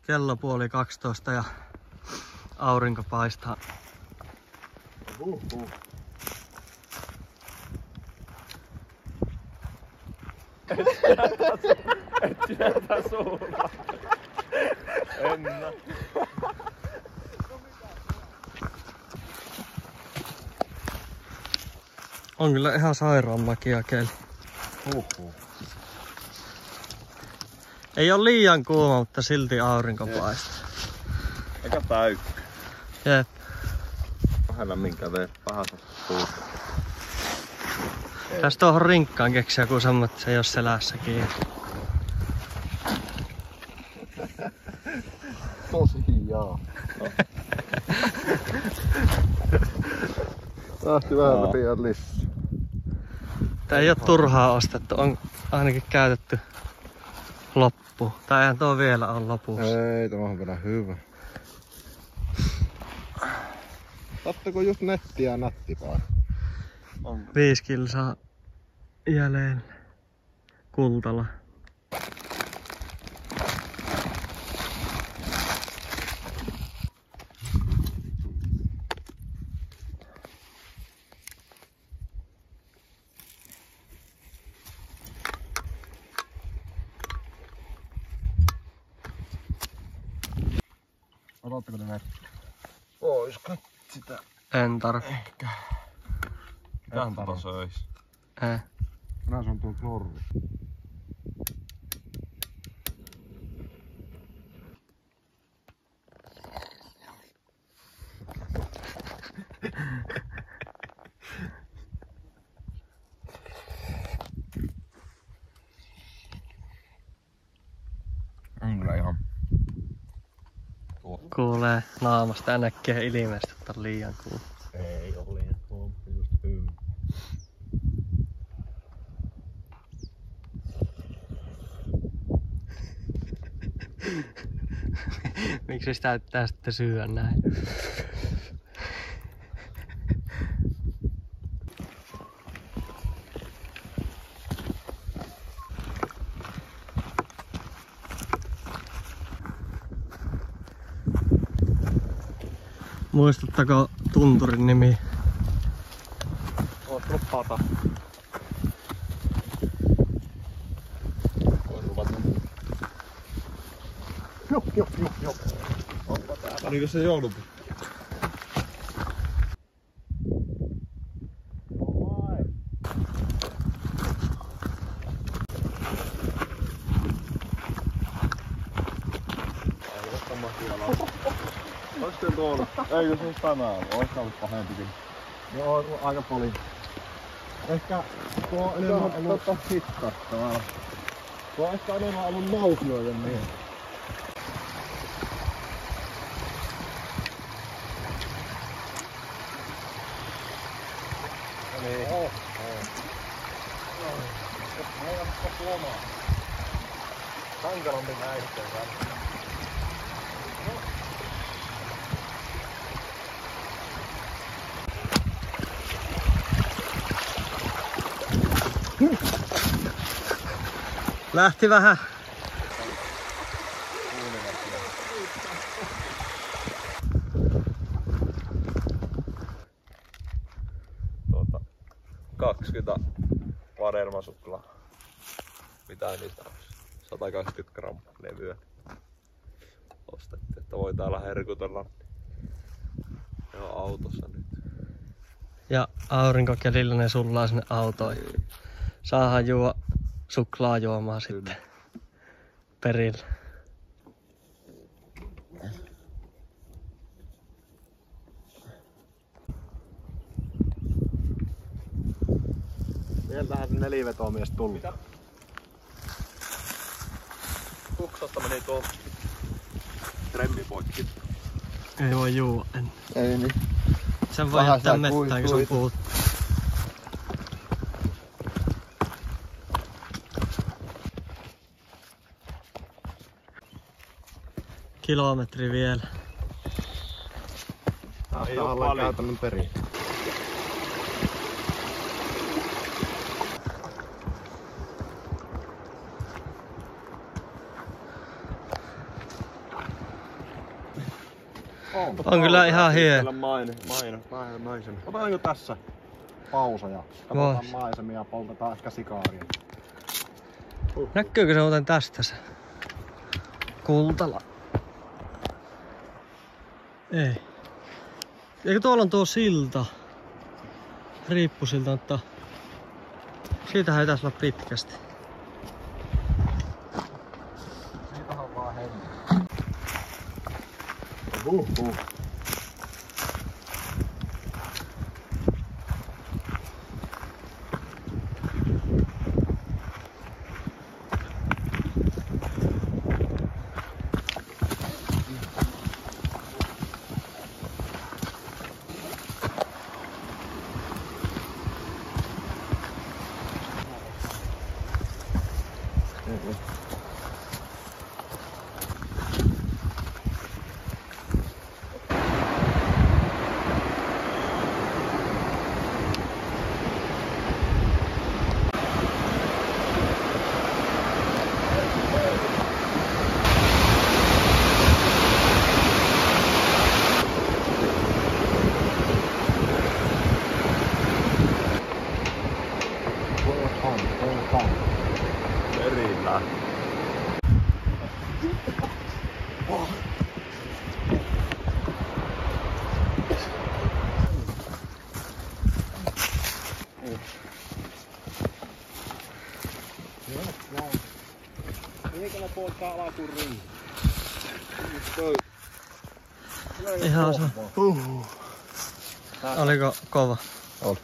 Kello 11:30 ja aurinko paistaa. Et sieltä suulla. Ennä. On kyllä ihan sairaan makia keli. Ei oo liian kuuma, mutta silti aurinko paistaa. Aika täykkä. Jep. Vähän lämmin vee pahassa suusta. Tästä tohon rinkkaan keksiä joku semmoinen, että se ei oo selässä kiinni. Tosi jaa. Lähti vähän pian lisää. Tää ei oo turhaa ostettu, on ainakin käytetty loppuun. Tai eihän tuo vielä on lopussa. Ei, tämä on vielä hyvä. Satteko just nettiä nättipaa? 5 kilsaa jäljellä. Kultala. Otatteko te nettiä? Oisko sitä? En tarvi. Ehkä. Mitähän tota söis? Nää se on tuo klorvi. On kyllä ihan... Kuulee naamasta ja näkee ilmeisesti, että on liian kuuma. Ei oo liian kuuma, just hyvä. Miksi sitä pitää sitten syödä näin? Muistuttako tunturin nimi? Ootko pata? Jop. Onpa täällä. Oliko se joulupuu? Olis se tuolla? Eikö se olisi tänään ollut? Olis se ollut pahempikin. Joo, aika paljon. Ehkä tuo on enemmän ollut hittattavaa. Tuo on ehkä enemmän ollut nautioiden niin. Niin. Ei ole lomaa. Hankalampi näitten kanssa. Lähti vähän. Tuota, 20 vadelmasuklaa. Mitä niistä on? 120 grammaa levyä. Ostettiin, että voi täällä herkutella. Joo, autossa nyt. Ja aurinkokelillä ne sullaa sinne autoihin. Saahan juo suklaajuomaa sitten perillä. Sieltähän se nelivetomies tullut. Mitä? Kuksasta meni tuo remmi poikki. Ei voi juua ennen. Ei niin. Sen voi jättää mettään, kun se on puhuttu. Kilometri vielä. Tästä ollaan käytännön perin. On kyllä ihan hieno. Maisema. Otetaanko tässä pausa ja katsotaan maisemia ja poltetaan ehkä sikaaria. Näkyykö se muuten tästä se Kultala? Ei. Eikö tuolla on tuo silta? Riippusilta, mutta siitähän ei taisi olla pitkästi. Siitähän on vaan henki. Erillään. Liikellä polttaa alakuriin. Ihan se. Oliko kova? Oli.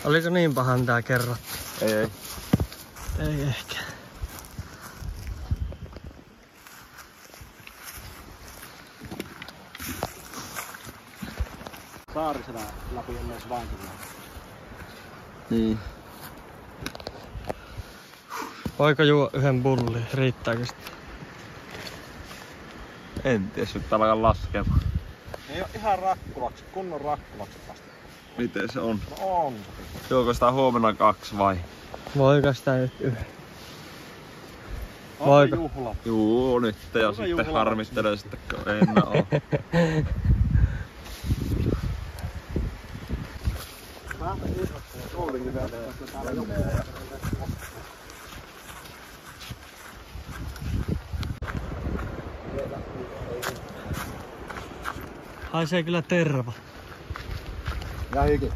Oliko niin pahan tää kerrottu? Ei. Ei ehkä. Saarisella läpi on myös vankilaa. Niin. Voiko juo yhden bullin? Riittääkö sitä? En tiedä, nyt alkaa laskemaan. Ei oo ihan rakkulaksi, kunnon rakkulaksi vasta. Miten se on? No on. Juoko sitä huomenna 2 vai? Voiko sitä nyt yhden? Voiko? Juhla. Juu, nyt ja Onko sitten juhla? harmittelee sitten, kun ei enää oo. Haisee kyllä terva. Ja hiki.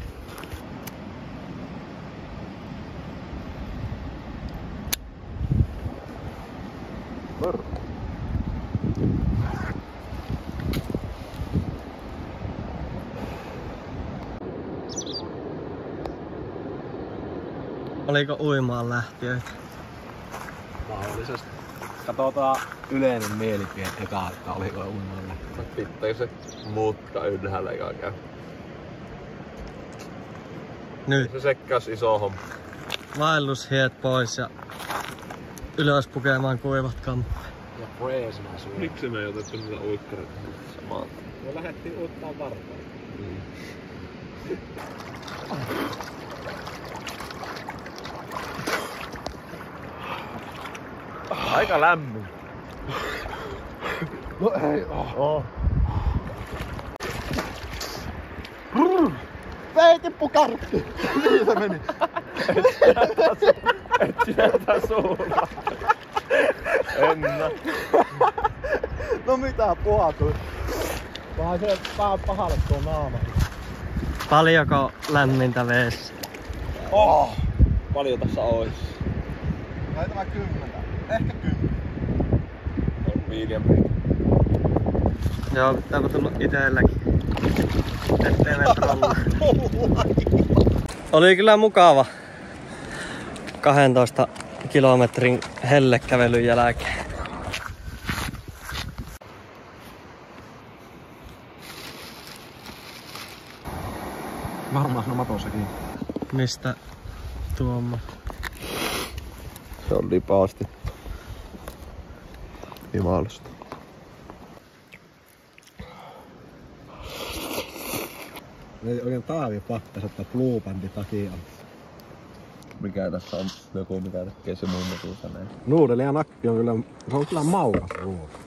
Oliko uimaan lähtiöitä? Mahdollisesti. Katsotaan yleinen mielipide eka, että oliko uimaan lähtiöitä. Pitääkö se mutka ylhäällä eikä käy? Nyt. Se sekkas iso homma. Vaellushiet pois ja ylös pukemaan kuivat kamppeet. Ja freesinä syö. Miksi me ei otettu niitä uikkareita samaan? Me lähdettiin uittaa varpaille. Aika lämmin. No ei oo. Vei tippu kartti! Niin se meni. Et sieltä suuntaan. Ennä. No mitä puhatui? Vähän se pahalle tuo naama. Paljonko lämmintä veessä? Paljon tässä ois? Laitetaan 10. Ehkä 10. On medium. Joo, pitääpä tulla itelläkin. Ettei mene trollaa. Oli kyllä mukava 12 kilometrin hellekävelyn jälkeen. Varmaan siinä matossakin. Mistä tuomma? Se on lipaasti. Himaalasta. Ei oikein Taavi pakkas ottaa Bluebandin takia. Mikä tässä on joku, mikä tekee se muun mutuusa näin? Nuudeli ja nakki on kyllä, se on kyllä maukas ruoka.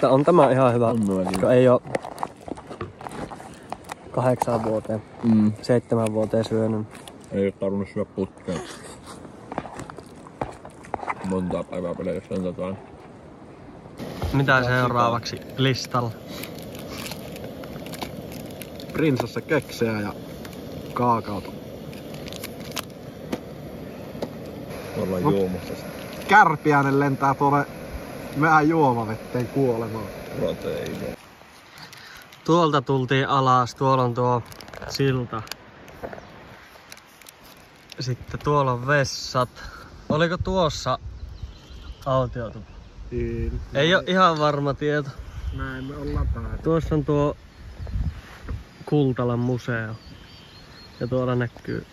Tää on tämä ihan hyvä, On myöskin. kun ei oo 8 vuoteen, 7 vuoteen syönyt. Ei oo tarvinnut syödä putkeen. Montaa päivää pelkästään jotain. Mitä seuraavaksi listalla? Prinsessa keksejä ja kaakaota. Ollaan juomassa sitä. Kärpiäinen lentää tuonne meidän juomavetteen kuolemaan. Proteiinia. Tuolta tultiin alas, tuolla on tuo silta. Sitten tuolla on vessat. Oliko tuossa autiotupa? Ei oo ihan varma tieto. Näin me ollaan päällä. Tuossa on tuo Kultalan museo. Ja tuolla näkyy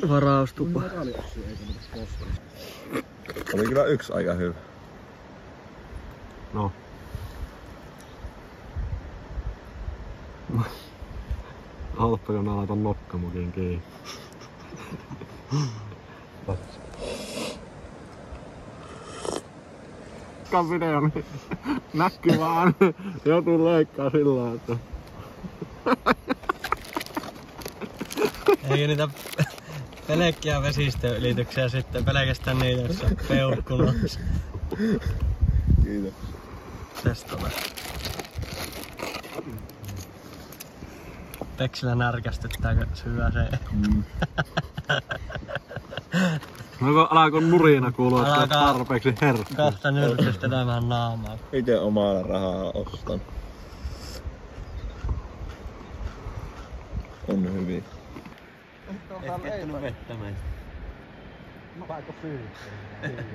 varaustupa. Oli kyllä yksi aika hyvä. No. Autapa, kun mä laitan nokkamukin kiinni. Video niin näkyy vaan. Joutuu leikkaa sillä lailla, että... Eikö niitä pelkkiä vesistöylityksiä sitten pelkästään niitä, joissa on peukkulossa? Kiitos. Testata. Peksilä närkästyttääkö syöseen? No kun alako nurina kuulua, että Alkaa tarpeeksi herkku. Kohta nyrkistelemään naamaa. Ite omalla rahaa ostan. On hyvin. Et kettynyt vettä meitä. No aika syytteen.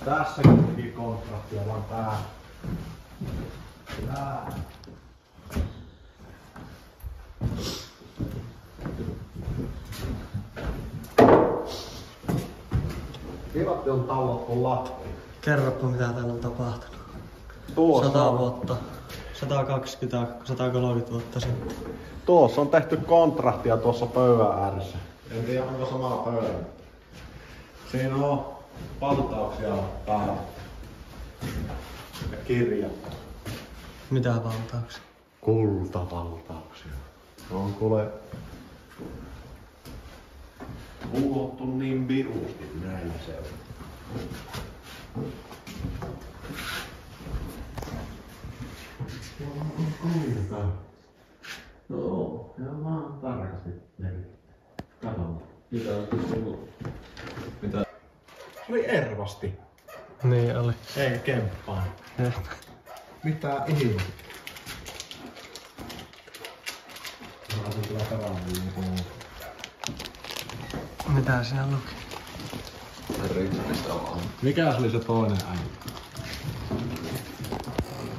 Tässäkin teki kontrahtia vaan tää. Pilatti on tallottu lattiin. Kerropa mitä täällä on tapahtunut. Tuossa 100 on, vuotta. 120-130 vuotta sitten. tuossa on tehty kontrahtia tuossa pöydän ääressä. En tiedä onko sama pöydä. Siinä on valtauksia päällä. Ja kirja. Mitä valtauksia? Kultavaltauksia. On kuule kuulottu niin virusti näillä seuduilla. Joo, ja vaan tarkasti merkitty. Katsotaan. Mitä? Se oli ervasti. Niin oli. Ei kemppaa. Mitä ihmettä? Mitä siinä luki? Mikä oli se toinen ääni?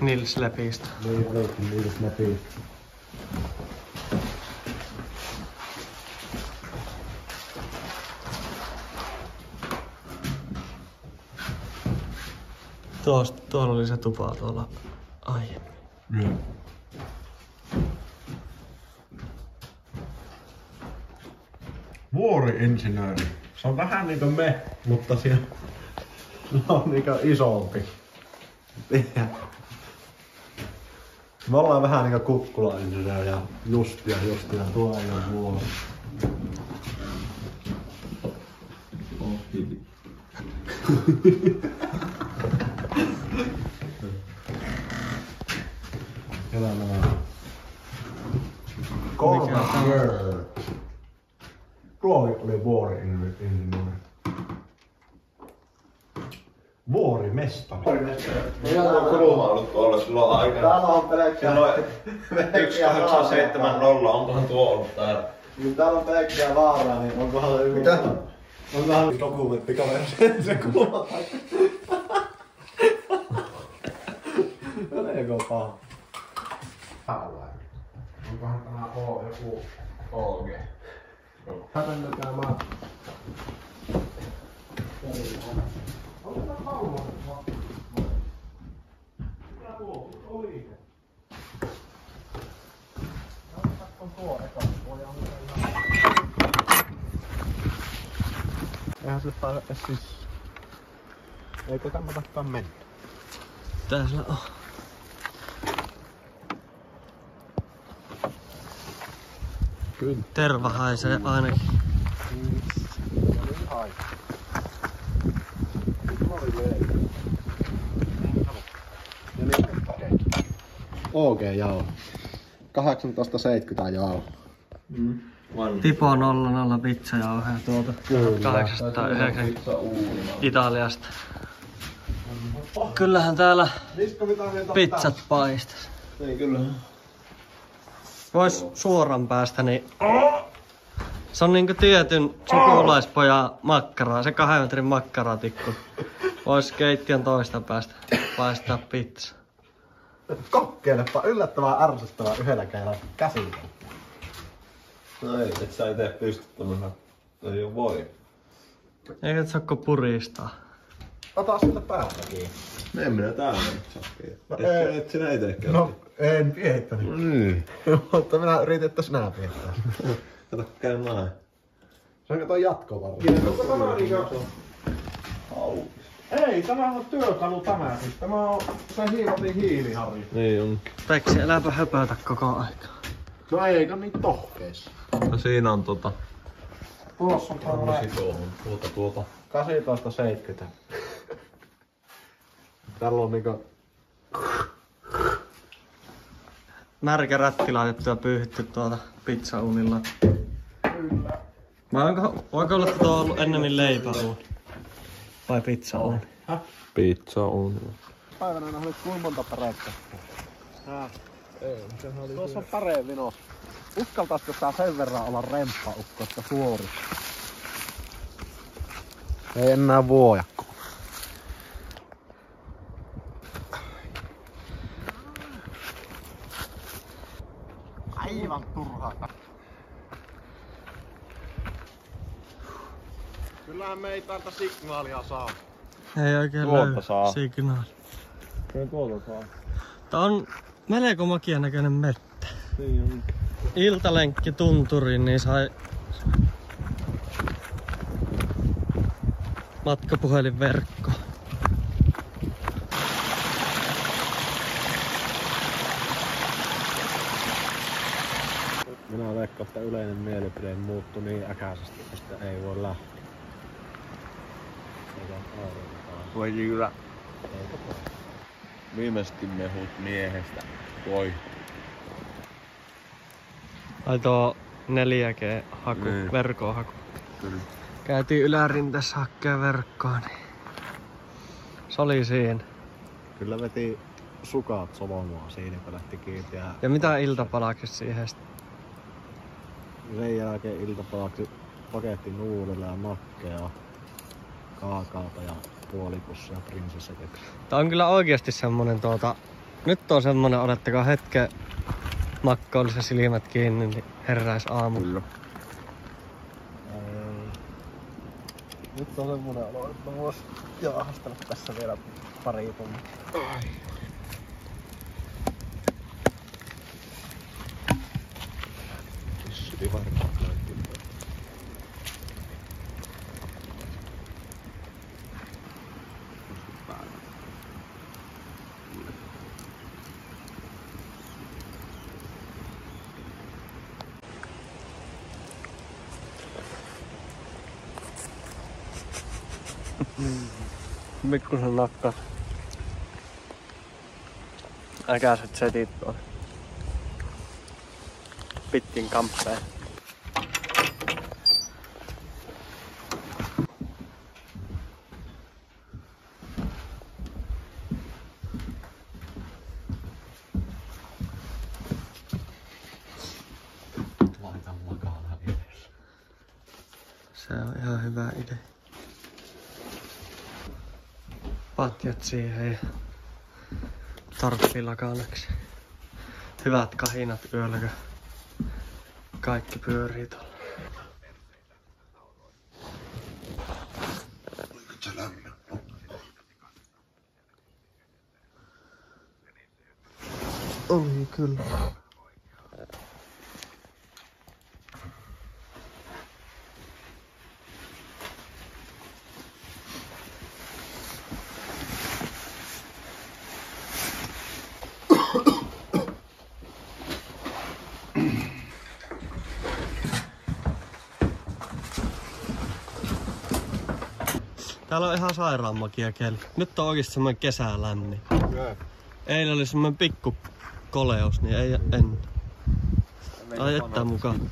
Nils Lepistä. Niin olikin Nils Lepistä. Tuolla oli se tupa tuolla aiemmin. Joo. Vuori-insinööri. Se on vähän niinku me, mutta siellä on niinku isompi. Me ollaan vähän niinku Kukkula-insinööri ja Justia, tuo ei oo vuori. Ketä nämä? Tuo oli vuori-insinööri. Vuorimestari. Ihan on kuluma ollut tuolla silloin aikana. Täällä on pelkkää. Silloin 1870, onkohan tuo ollut täällä? Kun täällä on pelkkää vaaraa, niin onkohan se yksi... Mitä? Onkohan dokumenttikaveri se kulma takana? Eikö paha? Onkohan tämä joku OG? Hävennetään mä. Onko tämä kauan? Mitä tuo? Oli. On tuo eka. Eihän se pääse edes sisään. Eikö kannatakaan mennä? Tässä on. Kyllä. Terva haisee ainakin. OG jao. 18,70 jao. Tipo 00 pizzajauhoja tuolta 809 Italiasta. Kyllähän täällä pizzat paistas. Ei kyllä. Vois suoran päästä, niin se on niinku tietyn sukulaispojan makkaraa, se 2 metrin makkaratikku. Vois keittiön toista päästä paistaa pizza. Kokeilepa yllättävän ärsyttävää yhdellä kädellä käsillä. No ei, et sä ite pysty tämmönen. Ei oo voi. Eikä et saakko puristaa. Ota siltä päältä kiinni. En minä täällä nyt sakkia. No Et sinä ite käytä. No en piehittänyt. No niin. Mutta minä yritin, että sinä piehittää. Kato, käy näin. Se on kato jatkovarma. Onko tämä niinku... Auki. Ei, tämä on työkalu tämä siis. Tämä on se hiiliharju. Niin on. Peksi, äläpä höpötä koko aikaa. No eikö niin tohkeis? No siinä on Tuossa on tämmönen tuota. 18,70. Täällä on niinku... Märkä rätti laitettu ja pyyhitty tuolta pizzaunilla. Kyllä. Vai voiko olla, että tuo on ollut ennemmin leipäuuni? Vai pizzauuni? Pizza on. Päivänä nähnyt kuinka monta päreikköä. Tuossa on päreen vinos. Uskaltaisiko tää sen verran olla remppaukko, että suori? Ei enää vuojakko. Aivan turhaa. Kyllähän me ei täältä signaalia saa. Ei oikein Tuolta löydä saa. signaali. Kyllä tuolta saa. Tää on melko makian näköinen mettä. Niin on. Iltalenkki tunturiin, niin sai matkapuhelinverkko. Minä veikkaan, että yleinen mielipide muuttui niin äkäisesti, että ei voi lähteä. Voi kyllä. Viimeisesti mehut miehestä. Voi. Ai tuo 4G-haku, Niin. verkkohaku. Kyllä. Käytiin Ylärinteessä hakkeen verkkoa, niin se oli siinä. Kyllä veti sukat solomaan siinä, kun lähti kiinni. Ja mitä iltapalaksi siihen sitten? Sen jälkeen iltapalaksi paketti nuudella ja makkea, kaakaota ja puolipussia prinsessakeksiä. Tää on kyllä oikeesti semmonen nyt on semmonen, odottakaa hetken makkoillisen silmät kiinni, niin heräis aamulla. Kyllä. Nyt on semmonen olo, että vois jaahastella tässä vielä pari tuntia. Pissy varmaan löytyy. Mikkusen nakkas. Äkäiset setit tuolla. Pitkin kamppeen. Laitan lakana edessä. Se on ihan hyvä idea. Patjat siihen ja torppilakanaksi. Hyvät kahinat yöllä, kun Kaikki pyörii tuolla. Oli kyllä. Täällä on ihan sairaan makia keli. Nyt on oikeesti semmonen kesälämmin. Eilen oli semmonen pikku koleus, niin ei en. Ai jättää mukaan.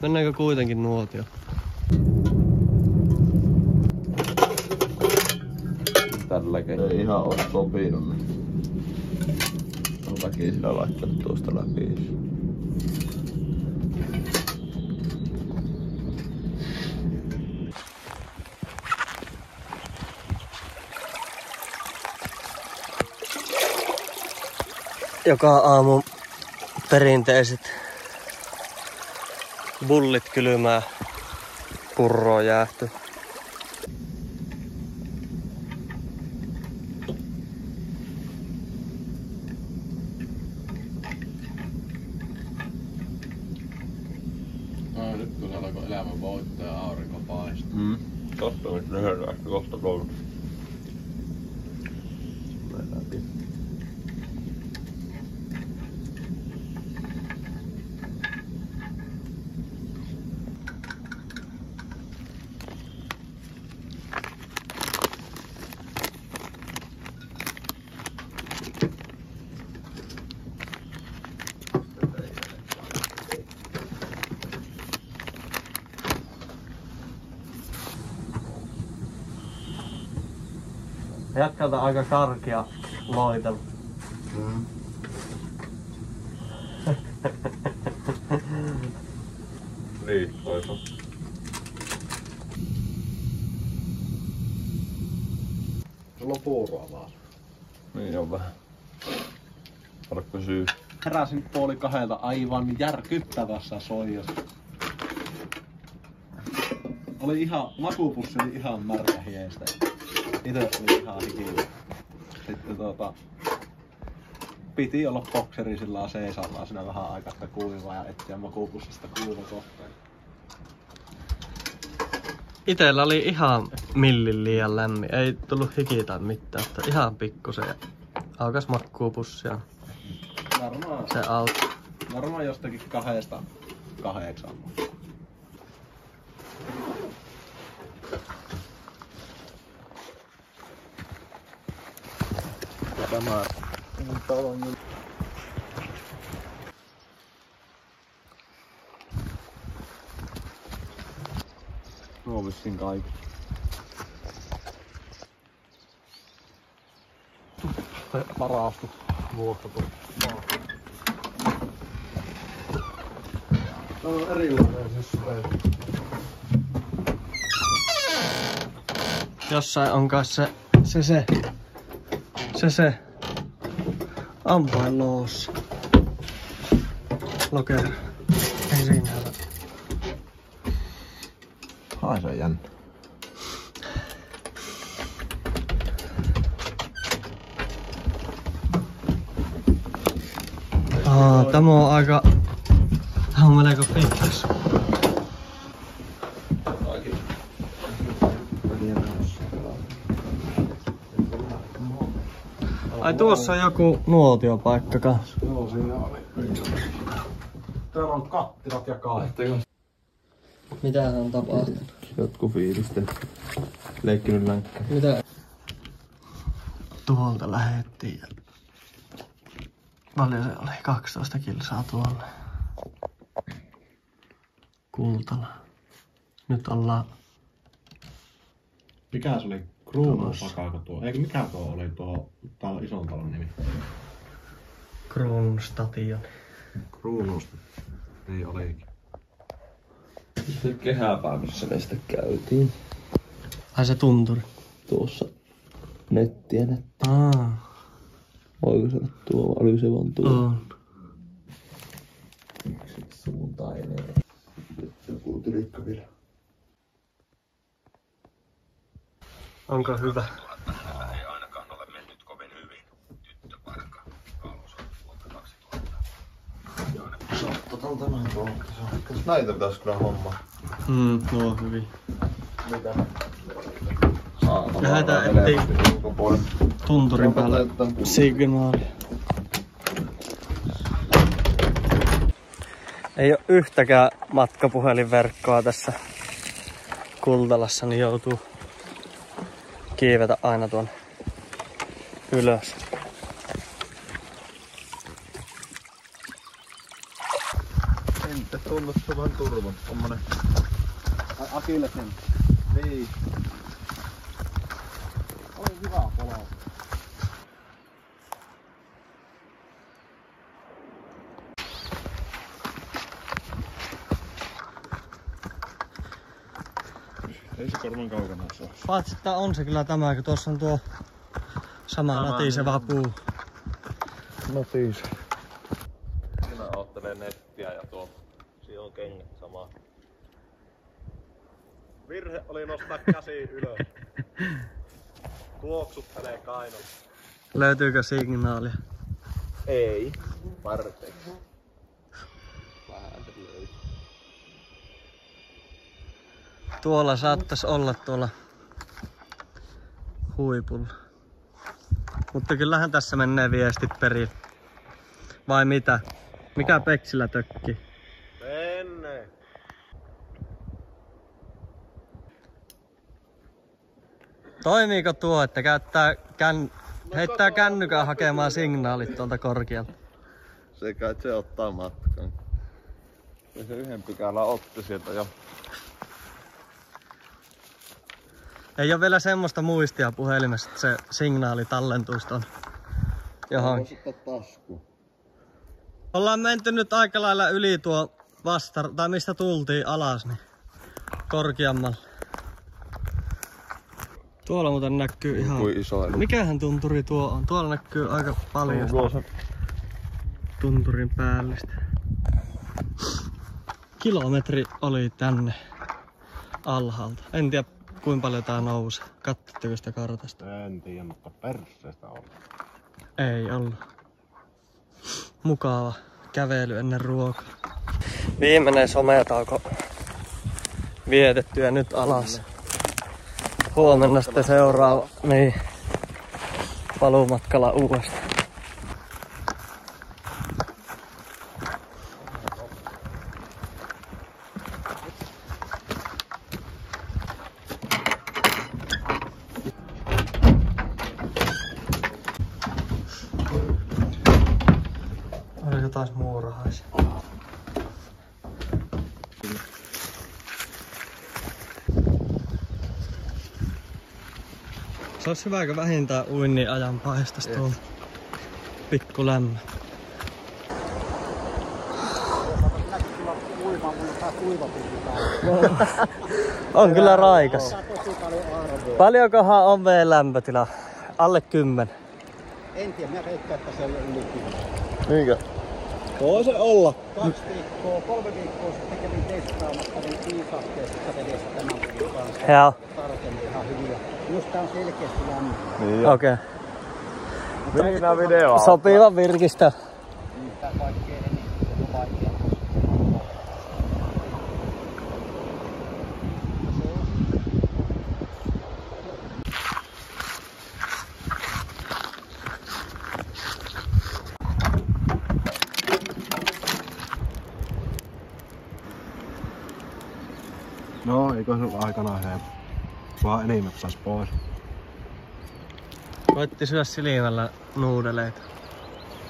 Mennäänkö kuitenkin nuotio? Tälläkin ei ihan oo sopinut. On väkisillä laittanut tuosta läpi. Joka aamu perinteiset bullit kylmää purroa jäähty. Nyt kun alkoi elämä voittaa ja aurinko paistaa. Totta nyt lyhyen kohta 3. Läpi. Jätkältä aika karkea loitelu. Niin, toisa. Sulla on puuroa vaan. Niin on vähän. Tarkko syy. Heräsin 1:30 aivan järkyttävässä soijassa. Oli ihan, makupussi oli ihan märkä hiestä. Itse oli ihan hikillä. Sitten piti olla bokseri sillä seisallaan siinä vähän aikaa sitä kuivaa ja etsiä makupussista kuivakohtaa. Itellä oli ihan millin liian lämmin. Ei tullut hiki tai mitään. Että ihan pikkusen. Aukas makkuupussia. Se auto. Varmaan jostakin 2-8. Tämä talon. Nuo vissiin kaikki. Varastu vuotta tuolla. Se on erilainen systeemi. Jossain on kai se ampainloos. Loker. Ei siinä ole. Ai se on jännä. Tämä on aika... Tää on melko pitkäs. Ai tuossa on joku nuotiopaikka kanssa. Joo, siinä oli. Täällä on kattilat ja kaikki. Mitähän on tapahtunut? Jotkut fiilisten leikkinyt länkkä. Mitä? Tuolta lähettiin ja... Paljon se oli? 12 kilsaa tuolle. Kultala. Nyt ollaan... Mikä se oli? Kruunupakako tuo? Eikö mikä tuo oli tuo täällä ison talon nimi? Kruunustation. Kruunusta. Niin olikin. Sitten kehäpäivässä me sitten käytiin. Ai se tunturi. Tuossa nettiä. Aa. Voiko se olla tuo vai oliko se vaan tuo? On. suuntainen. Joku tylikkö vielä. Onko hyvä? Ei ainakaan ole mennyt kovin hyvin. Tyttöparka. Kalos vuotta 2000. Otan tämän tuohon. Näitä pitäis kyllä hommaa. Nuo hyvin. Mitä? Lähdetään etsiä tunturin päällä signaalia. Ei oo yhtäkään matkapuhelinverkkoa tässä Kultalassa, niin joutuu kiivetä aina tuon ylös. Entä tunnuttu vähän turvan? Tommonen Akillesen. Niin. Oli hyvä polo. Ei se korvan kaukana saa. Paitsi että on se kyllä tämä, kun tuossa on tuo sama natiseva puu. Natise. Minä oottelen nettiä ja tuo. Siinä on kengät samaa. Virhe oli nostaa käsi ylös. Tuoksuttelee kainalla. Löytyykö signaalia? Ei. Varteeksi. Vähän löytyy. Tuolla saattais olla tuolla huipulla. Mutta kyllähän tässä menee viestit perille. Vai mitä? Mikä Peksilä tökkii? Menne. Toimiiko tuo, että käyttää heittää kännykän hakemaan signaalit tuolta korkealta? Sekä että se ottaa matkan. Ja se yhden pykälän otti sieltä jo. Ei oo vielä semmoista muistia puhelimessa, että se signaali tallentuisi ton johonkin. Tasku. Ollaan menty nyt aika lailla yli tuo tai mistä tultiin alas, niin korkeammalla. Tuolla muuten näkyy ihan... Kuin iso. Mikähän tunturi tuo on? Tuolla näkyy aika paljon tunturin päällistä. Kilometri oli tänne alhaalta. En tiedä kuinka paljon tää nousee. Katsotteko sitä kartasta? En tiedä, mutta perseestä on. Ei ollut. Mukava kävely ennen ruokaa. Viimeinen sometauko vietetty ja nyt alas. Huomenna sitten seuraava niin, paluumatkalla uudestaan. Oliko taas muurahaisia? Se olisi hyvä, kun vähintään uinnin ajan paistas tuolta. Pikku lämmö. On kyllä raikas. Paljonkohan on veden lämpötila? Alle 10. En tiedä, minä veikkaan, että se on yli 10. Niinkö? Voi se olla. 2 viikkoa, 3 viikkoa sitten kävin testaamatta, niin 5 asteessa vedessä tämän kanssa. Joo. Tarkemmin ihan hyviä. Just tää on selkeästi lämmin. Niin. Okei. Minä video. Sopiva virkistä. Niin, tää kaikkea enemmän. Se on vaikea. No, eikö se ole aikanaan helppo. Vaan enimmät sais pois. Voitti syödä silmällä nuudeleita.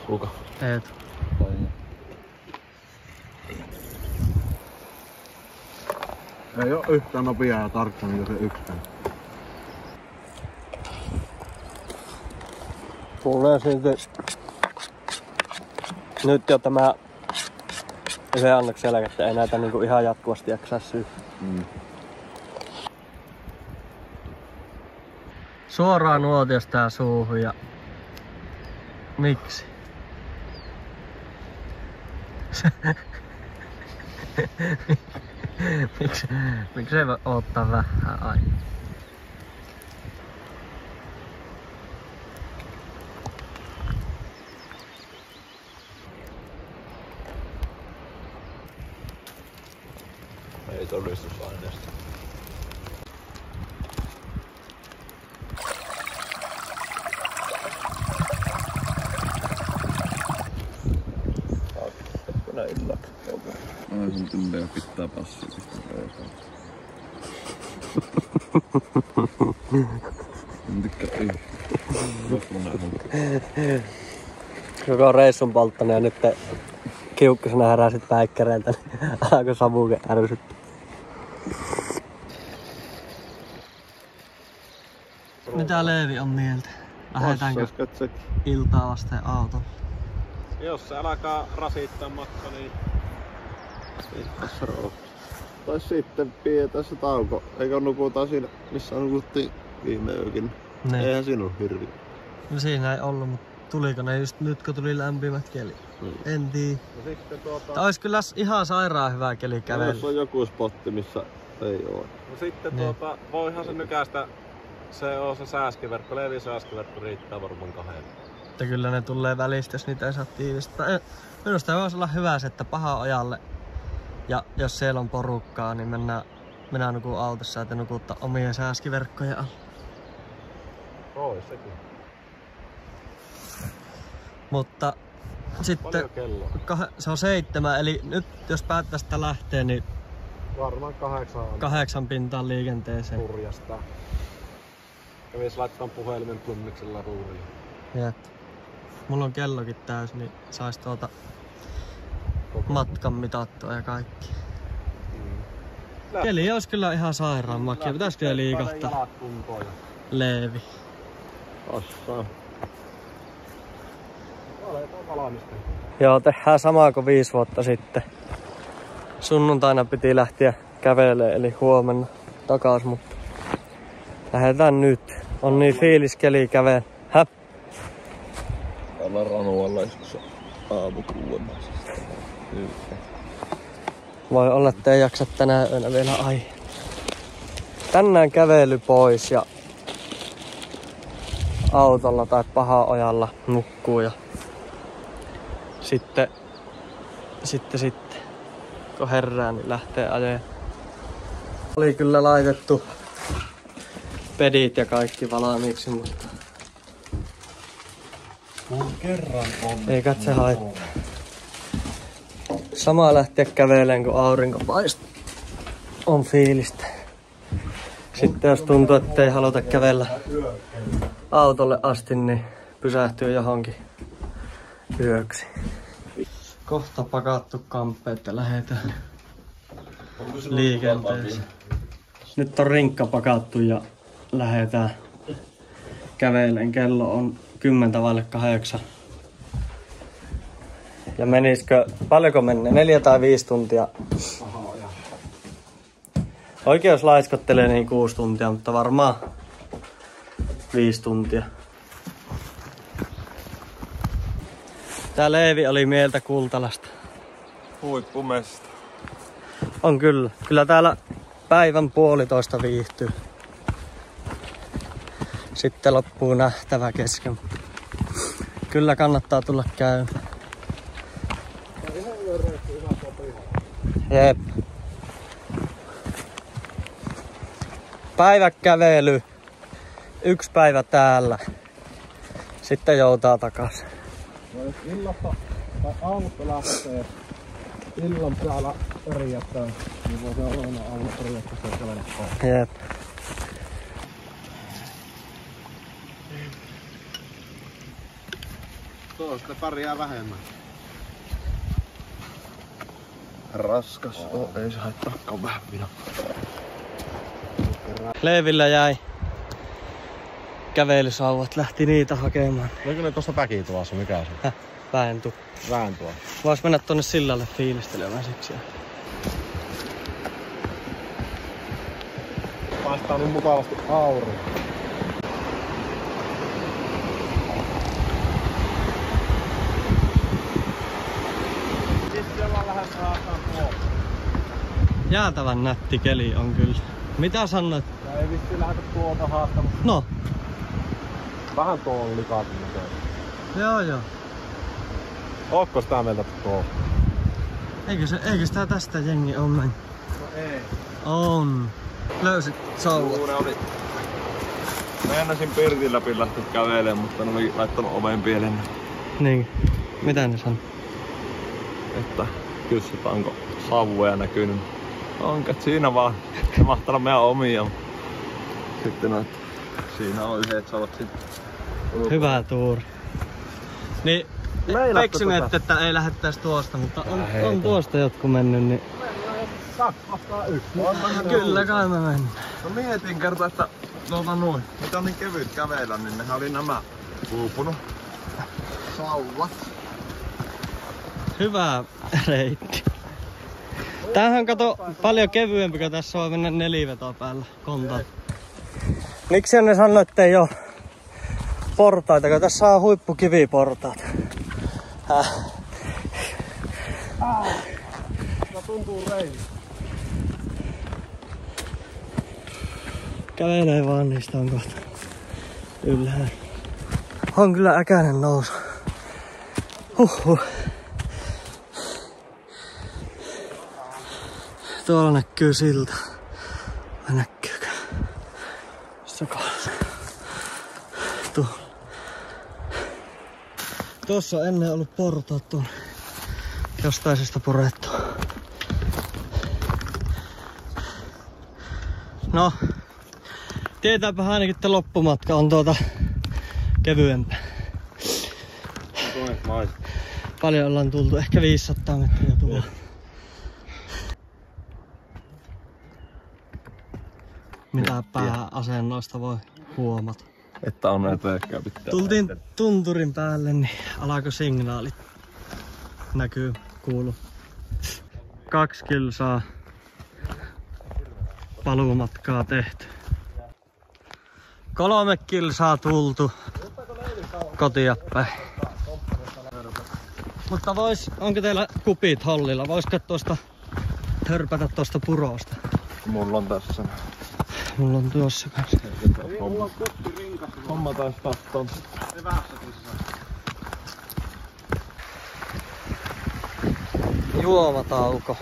Kuka? Eetu. Ei oo yhtään nopeaa ja tarkka niin kuin se yksikään. Tulee silti nyt jo tämä yhden annoksen jälkeen, että ei näitä niinku ihan jatkuvasti jaksaa syödä. Suoraan nuotiosta tää suuhun ja... Miksi? Miksi ei voi odottaa vähän aikaa? Ei todistusaineesta. Näin illaksi. Ai sun tulee pitää passia pistää reisaan. En tykkää yhtään. Koko reissun polttana ja nyt kiukkisena heräsit päikkäreiltä, niin alkoi savuke ärsyttää. Mitä Leevi on mieltä? Lähdetäänkö iltaa vasten autolla? Jos se alkaa rasittaa matka, niin tässä roolissa. Tai sitten pidetään se tauko. Eikö nukutaan siinä, missä nukuttiin viime yökin? Ne. Eihän sinun hirviä. No siinä ei ollut, mutta tuliko ne just nyt kun tuli lämpimät keli? En tiedä. no sitten Tää ois kyllä ihan sairaan hyvä keli kävellä. Jos on joku spotti, missä ei oo. no sitten Niin. voihan se nykästä. Se on se sääskiverkko, Leevin sääskiverkko riittää varmaan 2. Että kyllä ne tulee välistä, jos niitä ei saa tiivistää. Minusta voisi olla hyvä se, että paha ojalle. Ja jos siellä on porukkaa, niin mennään nukun autossa ja te nukuttaa omien sääskiverkkojen alla. Ois sekin. Mutta sitten Paljon kello? se on 7, eli nyt jos päättäisiin lähteä, niin Varmaan 8 on 8 pintaan liikenteeseen. hurjasta. Kävis laittaa puhelimen tunniksella ruuriin. Jep. Mulla on kellokin täys, niin sais matkan mitattua ja kaikki. Keli olisi kyllä ihan sairaan makia. Pitäis kyllä liikahtaa. Jalat kuntoon. Leevi. Passaa. Aletaan valmista. Joo, tehdään samaa kuin 5 vuotta sitten. Sunnuntaina piti lähteä kävelemään, eli huomenna takas, mutta lähdetään nyt. On niin fiilis keli käveä. Häh? Ollaan Ranualla joskus aamukuuemassa. Voi olla, että ei jaksa tänä yönä vielä tänään kävely pois ja autolla tai Pahaojalla nukkuu ja sitten kun herää, niin lähtee ajeen. Oli kyllä laitettu pedit ja kaikki valmiiksi, mutta Kerran on. ei katse haittaa. Sama lähteä käveleen, kun aurinko paistuu. On fiilistä. Sitten jos tuntuu, että ei haluta kävellä autolle asti, niin pysähtyy johonkin yöksi. Kohta pakattu kamppeet ja lähdetään liikenteeseen. Nyt on rinkka pakattu ja lähdetään käveleen. Kello on 7:50. Ja menisikö, paljonko menee? 4 tai 5 tuntia? Oikeus laiskottelee niin 6 tuntia, mutta varmaan 5 tuntia. Tää Leevi oli mieltä Kultalasta. Huippumesta. On kyllä. Kyllä täällä päivän 1,5 viihtyy. Sitten loppuu nähtävä kesken. Kyllä kannattaa tulla käymään. Jep. Päiväkävely. 1 päivä täällä. Sitten joutaa takas. No jos illasta tai aamusta lähtee illan täällä pärjättää, niin voi se olla aina aamulla pärjättää se kävelepaa. Jep. Tuosta pärjää vähemmän. Raskas. Ei se haittaakaan vähän minä. Leevillä jäi kävelysauvat, lähti niitä hakemaan. Oliko ne tuossa Päkituassa, mikä se? Vääntu. Vääntua. Vois mennä tonne sillalle fiilistelemään siksi. Paistaa niin mukavasti aurinko. Sitten ollaan lähes raakaan tuolla. Jäätävän nätti keli on kyllä. Mitä sanoit? Ei vissiin lähdetä tuolta haastamaan. No. Vähän tuolla likaakin näköinen. Joo. Ootko sitä mieltä tuolla? Eikö sitä tästä jengi on mennyt? No ei. On. Löysit sauvat. Juuri oli. Meinasin pirtin läpi lähteä kävelemään, mutta ne oli laittanut oven pieleen. Niin. Mitä ne sanoo? Että kysytä onko savuja näkynyt. Onko siinä vaan. Ne mahtaa meidän omia. Sitten että siinä on yhdet sauvat sitten. Hyvä tuuri. Niin eksyneet, että ei lähettäis tuosta, mutta on tuosta jotkut mennyt, niin... 2-1. Kyllä kai me mennään. No mietin kertaa, että noin. Mitä on niin kevyt kävellä, niin nehän oli nämä uupunut. Sauvat. Hyvä reitti. Tämähän kato paljon kevyempi, kun tässä on mennä nelivetoa päällä kontaan. Miksi ne sanoo, että ei oo portaita, kun tässä on huippukiviportaat. No tuntuu reilu. Kävelee vaan, niistä on kohta ylhäällä. On kyllä äkäinen nousu. Huhhuh. Tuolla näkyy silta. Vai näkyykö? Missä kohdassa? Tuossa on ennen ollut portaat tuon jostaisesta purettu. No, tietääpä ainakin, että loppumatka on kevyempää. Paljon ollaan tultu, ehkä 500 metriä tuolla. Mitä pääasennoista voi huomata. Että on näitä ehkä pitää. Tultiin tunturin päälle, niin alkoi signaalit näkyy, kuuluu. 2 kilsaa paluumatkaa tehty. 3 kilsaa tultu kotia päin. Mutta onko teillä kupit hollilla? Voisiko tuosta hörpätä tuosta purosta? Mulla on tässä. Mulla on tuossa kanssa. Homma taisi tahtoon. Juomatauko.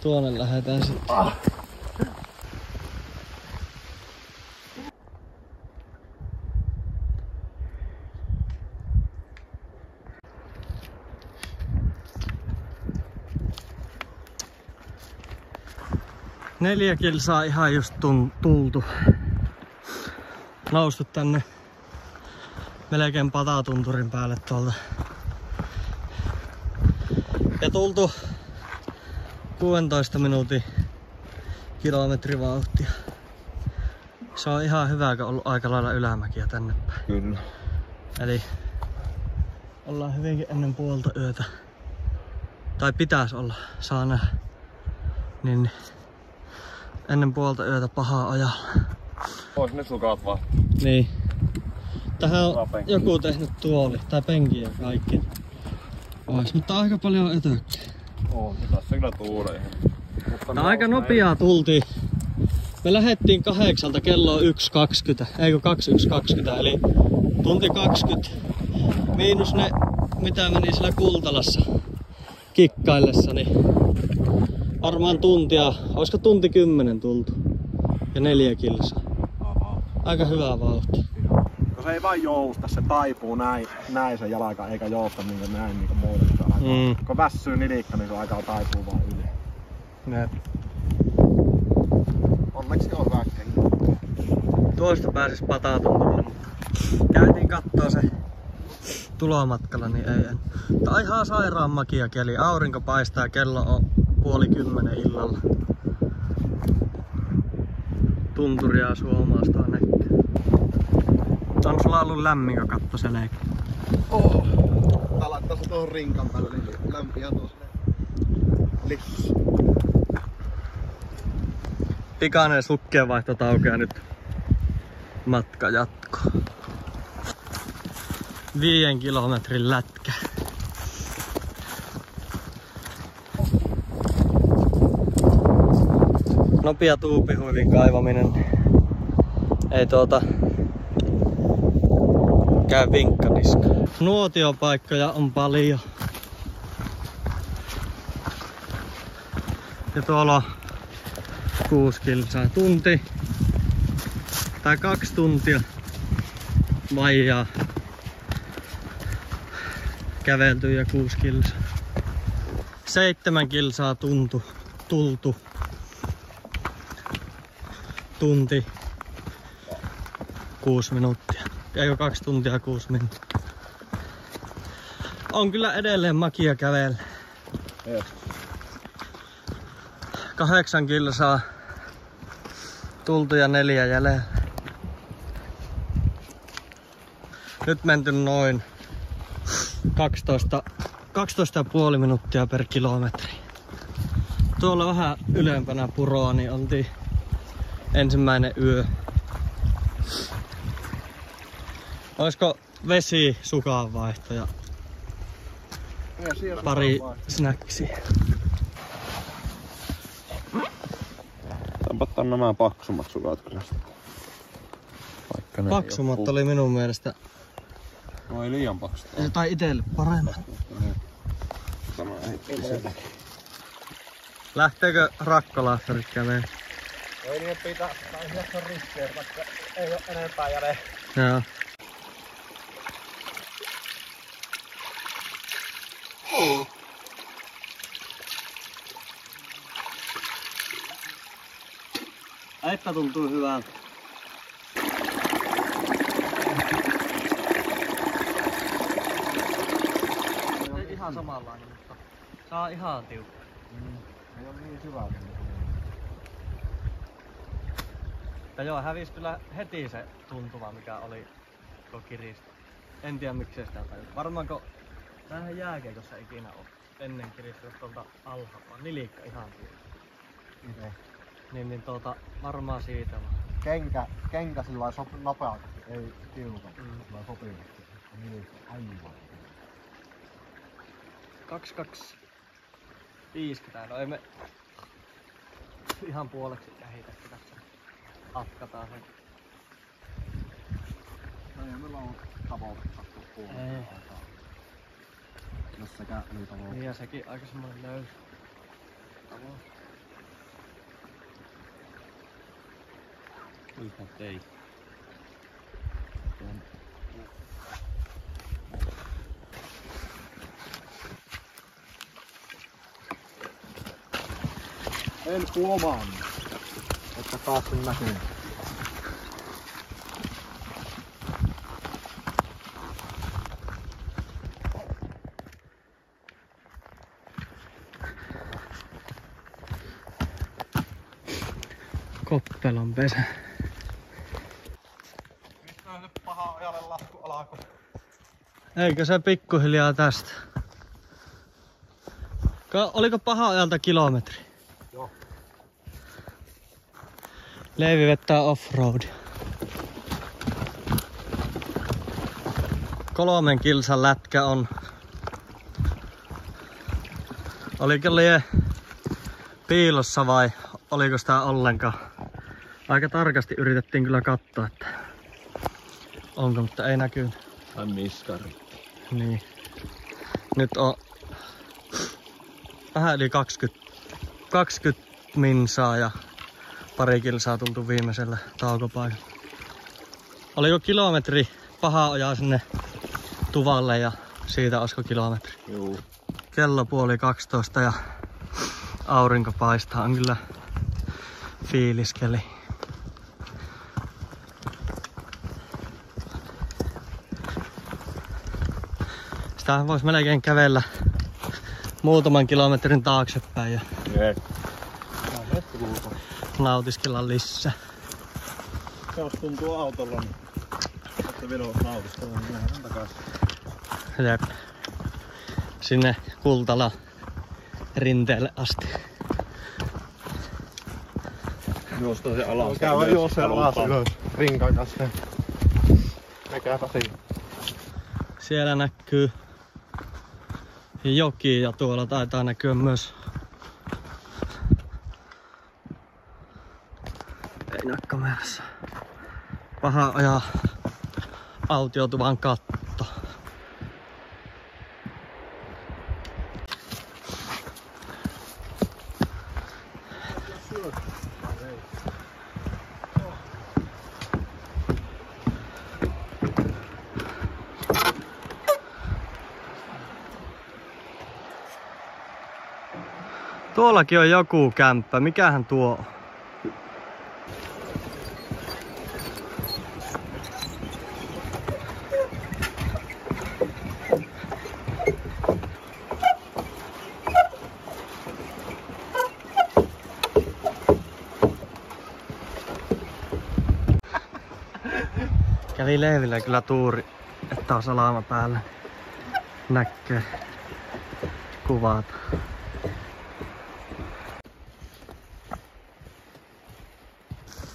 Tuonne lähdetään sitten. Neljä kilsaa ihan just tultu. Noustu tänne melkein patatunturin päälle tuolta. Ja tultu 16 minuutin kilometrivauhtia. Se on ihan hyvä, kun on ollut aika lailla ylämäkiä tänne päin. Kyllä. Eli ollaan hyvinkin ennen puolta yötä. Tai pitäis olla, saa nähdä. Niin ennen puolta yötä pahaa ajalla. Ois ne sukat vaan. Niin. Tähän on joku tehnyt tuoli tai penki ja kaikki. Ois, mutta aika paljon ötökkiä. On, tässä kyllä tuulee. Aika nopeaa tultiin. Me lähettiin 8, kello on 1.20, eikö 21.20, eli tunti 20. Miinus ne, mitä meni siellä Kultalassa kikkaillessa, niin varmaan tuntia, olisiko tunti 10 tultu. Ja 4 kilsaa. Aika hyvä vauhti. Kun se ei vaan jousta, se taipuu näin se jalka, eikä jousta niin näin niin muodostaa. Kun väsyy nilikka, niin se aikaa taipuu vaan yli. Näet. Onneksi on väkeä. Tuosta pääsis patatunturille, mutta käytiin kattoo se tulomatkalla, niin ei en. Tää on ihan sairaan makia keli. Aurinko paistaa, kello on 9:30 illalla. Tunturia Suomasta näkyy. On sulla ollut lämmin, kun katto se leikki? Tää laittaa se tuohon rinkan päälle, niin lämpiä tuossa. Lips. Pikainen sukkeenvaihtotauko ja nyt matka jatkuu. 5 kilometrin lätkä. Nopea tuupihuivin kaivaminen ei käy vinkkaniska. Nuotiopaikkoja on paljon. Ja tuolla on 6 kilsaa tunti. Tai 2 tuntia vaijaa kävelty ja 6 kilsaa. 7 kilsaa tultu. Tunti 6 minuuttia. Eikö 2 tuntia 6 minuuttia. On kyllä edelleen makia kävellä. 8 kilsaa tultu ja 4 jäljellä. Nyt menty noin 12,5 minuuttia per kilometri. Tuolla vähän ylempänä puroa niin oltiin ensimmäinen yö. Olisiko vesi sukanvaihto ja pari snacksiä. Ottaa nämä paksummat sukat kyllä. Paksummat oli minun mielestä. No ei liian paksu. Tai itelle paremmat. Lähteekö rakkolahtarit käveen? Ei niin pitää ihan riskejä, vaikka ei oo enempää jäljellä. Joo. Että tuntuu hyvältä. Ei ihan samanlainen, mutta saa ihan tiukka. Ei oo niin syvää. Ja joo, hävisi kyllä heti se tuntuva, mikä oli kiristä. En tiedä miksei sitä tajua. Varmaanko tämähän jääkeikossa ikinä on ennen kiristyä tuolta alhaalta, vaan nilikka ihan tiukka. Niin varmaan siitä vaan. Kenkä sillä sopii nopeasti, ei tiukan. Sillä sopivasti. Nilikka aivan. 2250. No ei me ihan puoleksi kähitetty tässä. Atkataan sen. No ei meillä on tavoitetta puolella aikaa. Jos sekään ei tavoitetta. Niin ja sekin aika semmoinen löysä tavoite. Ihan tei. En huomannut, että pääsin näkymään. Koppelon pesä. Mistä on nyt paha ajalle lasku alako? Eikö se pikkuhiljaa tästä? Oliko paha ajalta kilometri? Joo. Leivi vettää offroadia. 3 kilsan lätkä on. Oliko lie piilossa vai oliko sitä ollenkaan? Aika tarkasti yritettiin kyllä katsoa, että onko, mutta ei näkynyt. Ai miskari. Niin. Nyt on vähän yli 20 minsaa ja pari kilsaa tultu viimeisellä taukopaikalla. Oliko kilometri paha ojaa sinne tuvalle ja siitä olisiko kilometri? Juu. Kello 11:30 ja aurinko paistaa, on kyllä fiiliskeli. Sitähän vois melkein kävellä muutaman kilometrin taaksepäin ja nautiskella lisää. Jos tuntuu autolla, niin että Viro nautiskella, niin lähdetään takaisin. Jep. Sinne Kultala rinteelle asti. Juosta se alas. Käydään juosta alas ylös rinkan kanssa. Mikäpä siinä. Siellä näkyy joki ja tuolla taitaa näkyä myös siinä kamerassa. Paha ajaa autiotuvan katto. Tuollakin on joku kämppä. Mikähän tuo on? Kävi Leevillä kyllä tuuri, että on salama päällä. Näkee kuvat.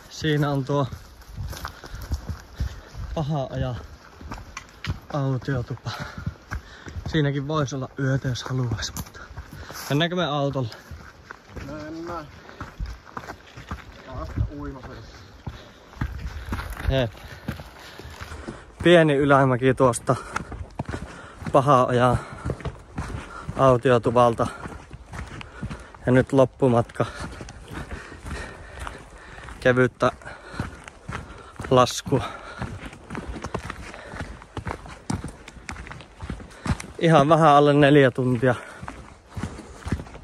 Siinä on tuo paha ajaa autiotupa. Siinäkin voisi olla yötä, jos haluaisi, mutta mennäänkö me autolle? Mennään. Vasta uimasessa. Jep. Pieni ylämäki tuosta paha ajaa autiotuvalta. Ja nyt loppumatka. Kevyttä laskua. Ihan vähän alle 4 tuntia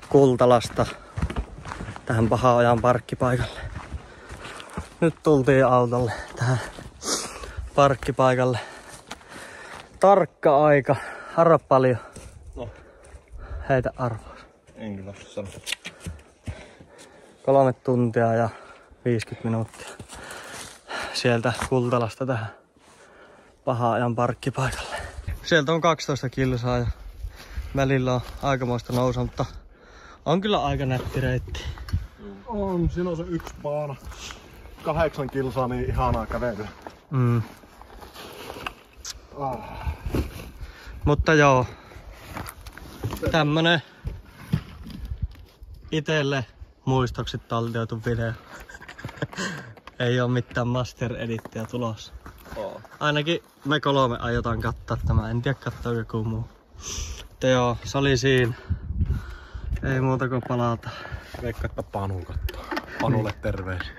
Kultalasta tähän Paha-ojan parkkipaikalle. Nyt tultiin autolle tähän parkkipaikalle. Tarkka aika. Arva paljon. No. Heitä arvoa. En kyllä sano. 3 tuntia ja 50 minuuttia. Sieltä Kultalasta tähän Paha-ajan parkkipaikalle. Sieltä on 12 kilsaa ja välillä on aikamoista nousua, mutta on kyllä aika nätti reitti. On, siinä on se yksi paana. 8 kilsaa, niin ihanaa kävelyä. Mm. Mutta joo, tämmönen itelle muistoksi taltioitu video. Ei oo mitään master edittiä tulossa. Ainakin me 3 aiotaan kattaa tämä, en tiedä kattoo joku muu. Mutta joo, se oli siinä. Ei muuta kuin palata. Veikka, että Panu kattoo. Panulle terveisiä.